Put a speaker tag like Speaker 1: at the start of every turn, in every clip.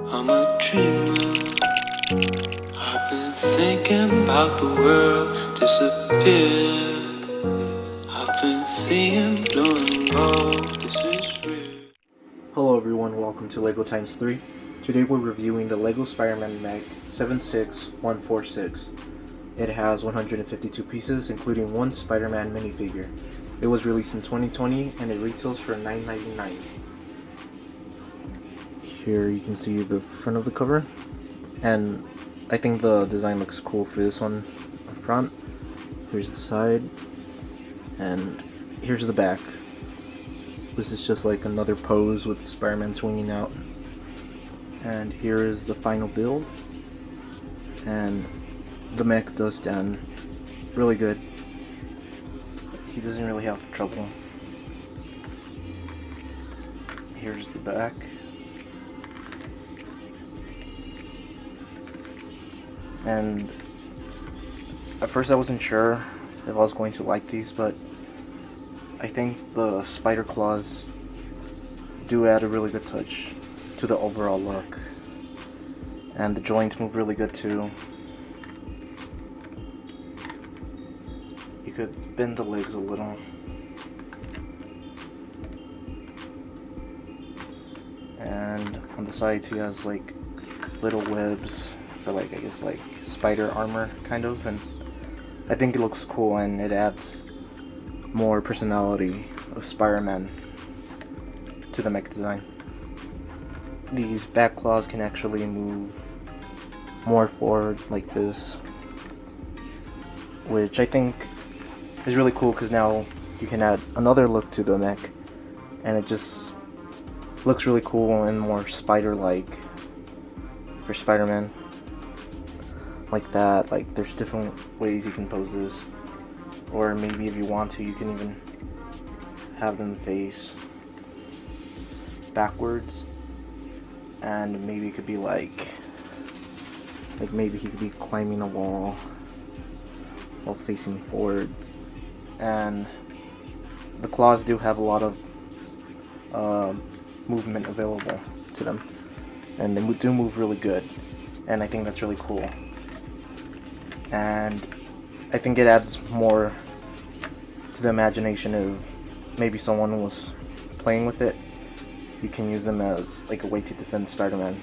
Speaker 1: I'm a dreamer. I've been thinking about the world disappear. I've been seeing blue and gold. This is real.
Speaker 2: Hello everyone, welcome to LEGO Times 3. Today we're reviewing the LEGO Spider-Man Mech 76146. It has 152 pieces, including one Spider-Man minifigure. It was released in 2020 and it retails for $9.99. Here you can see the front of the cover, and I think the design looks cool for this one up front. Here's the side, and here's the back. This is just like another pose with Spider-Man swinging out. And here is the final build, and the mech does stand really good. He doesn't really have trouble. Here's the back. And at first I wasn't sure if I was going to like these, but I think the spider claws do add a really good touch to the overall look. And the joints move really good too. You could bend the legs a little. And on the sides he has like little webs for like, I guess, like spider armor kind of, and I think it looks cool and it adds more personality of Spider-Man to the mech design. These back claws can actually move more forward like this, which I think is really cool because now you can add another look to the mech and it just looks really cool and more spider-like for Spider-Man. Like that, like there's different ways you can pose this, or maybe if you want to, you can even have them face backwards, and maybe it could be like maybe he could be climbing a wall while facing forward. And the claws do have a lot of movement available to them, and they do move really good, and I think that's really cool. And I think it adds more to the imagination of maybe someone was playing with it. You can use them as like a way to defend Spider-Man.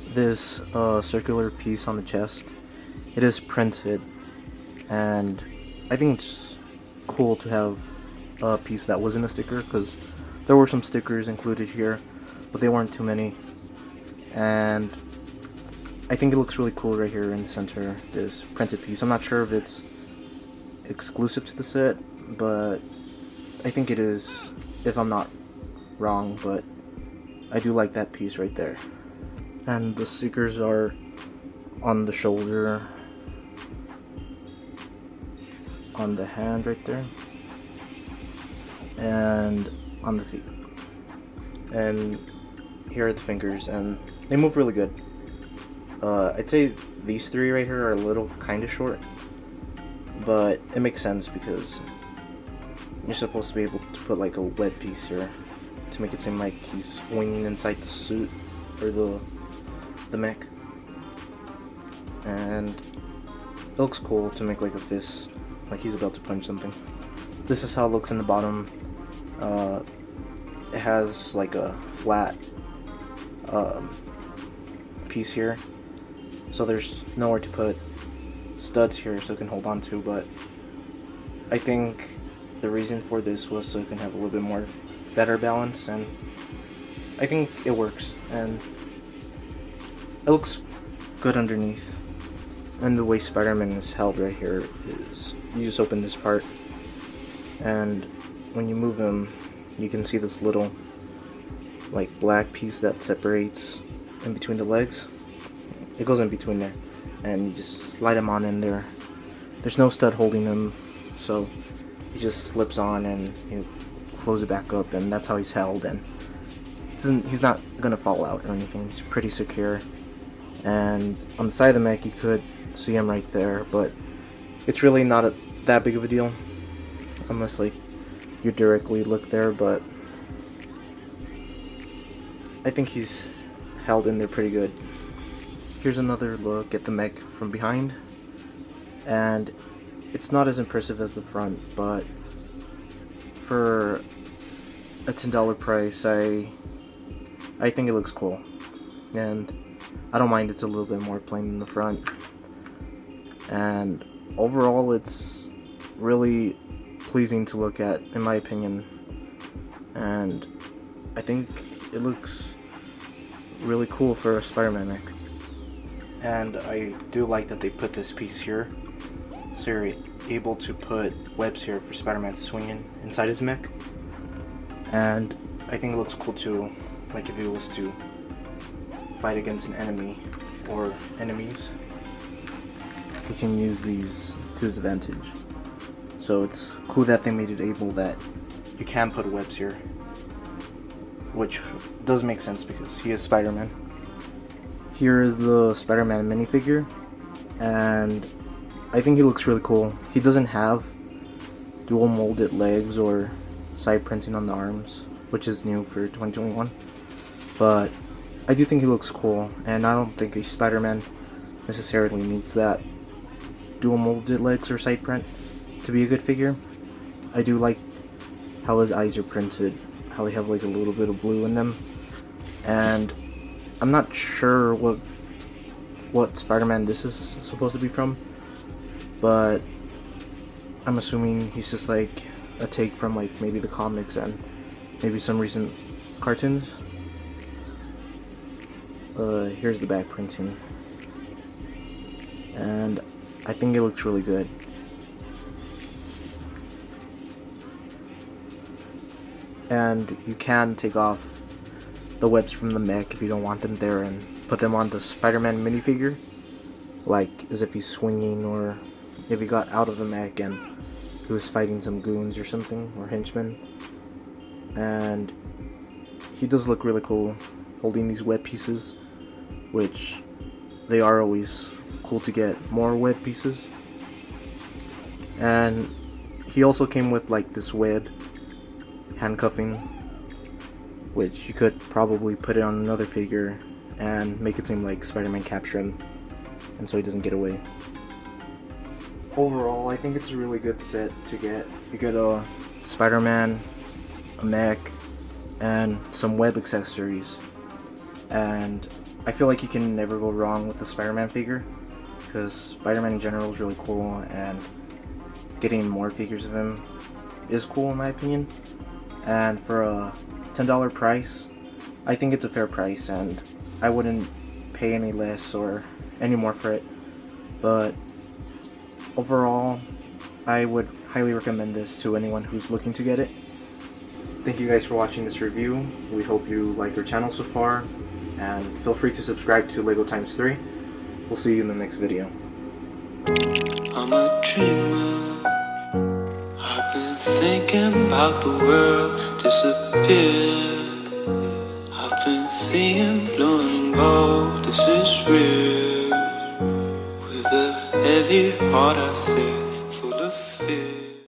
Speaker 2: This circular piece on the chest, it is printed, and I think it's cool to have a piece that wasn't a sticker, because there were some stickers included here, but they weren't too many. And I think it looks really cool right here in the center, this printed piece. I'm not sure if it's exclusive to the set, but I think it is, if I'm not wrong, but I do like that piece right there. And the stickers are on the shoulder, on the hand right there, and on the feet. And here are the fingers, and they move really good. I'd say these three right here are a little kind of short, but it makes sense because you're supposed to be able to put like a web piece here to make it seem like he's swinging inside the suit or the mech. And it looks cool to make like a fist, like he's about to punch something. This is how it looks in the bottom. It has like a flat piece here, so there's nowhere to put studs here so it can hold on to, but I think the reason for this was so it can have a little bit more better balance, and I think it works, and it looks good underneath. And the way Spider-Man is held right here is you just open this part, and when you move him you can see this little like black piece that separates in between the legs. It goes in between there, and you just slide him on in there. There's no stud holding him, so he just slips on and you close it back up, and that's how he's held. And he's not gonna fall out or anything. He's pretty secure. And on the side of the mech you could see him right there, but it's really not that big of a deal unless like you directly look there. But I think he's held in there pretty good. Here's another look at the mech from behind, and it's not as impressive as the front, but for a $10 price, I think it looks cool, and I don't mind it's a little bit more plain than the front, and overall it's really pleasing to look at, in my opinion, and I think it looks really cool for a Spider-Man mech. And I do like that they put this piece here, so you're able to put webs here for Spider-Man to swing inside his mech. And I think it looks cool too, like if he was to fight against an enemy or enemies, he can use these to his advantage. So it's cool that they made it able that you can put webs here, which does make sense because he is Spider-Man. Here is the Spider-Man minifigure, and I think he looks really cool. He doesn't have dual molded legs or side printing on the arms, which is new for 2021, but I do think he looks cool, and I don't think a Spider-Man necessarily needs that dual molded legs or side print to be a good figure. I do like how his eyes are printed, how they have like a little bit of blue in them, and I'm not sure what Spider-Man this is supposed to be from, but I'm assuming he's just like a take from like maybe the comics and maybe some recent cartoons. Here's the back printing, and I think it looks really good. And you can take off the webs from the mech if you don't want them there and put them on the Spider-Man minifigure, like as if he's swinging, or if he got out of the mech and he was fighting some goons or something, or henchmen. And he does look really cool holding these web pieces, which they are always cool to get more web pieces. And he also came with like this web handcuffing, which you could probably put it on another figure and make it seem like Spider-Man captured him, and so he doesn't get away. Overall, I think it's a really good set to get. You get a Spider-Man, a mech, and some web accessories, and I feel like you can never go wrong with the Spider-Man figure, because Spider-Man in general is really cool, and getting more figures of him is cool in my opinion. And for a $10 price, I think it's a fair price, and I wouldn't pay any less or any more for it. But overall, I would highly recommend this to anyone who's looking to get it. Thank you guys for watching this review. We hope you like our channel so far, and feel free to subscribe to LEGO x3. We'll see you in the next video.
Speaker 1: I'm a dreamer. I've been thinking about the world disappear. I've been seeing blue and gold. This is real. With a heavy heart I sing.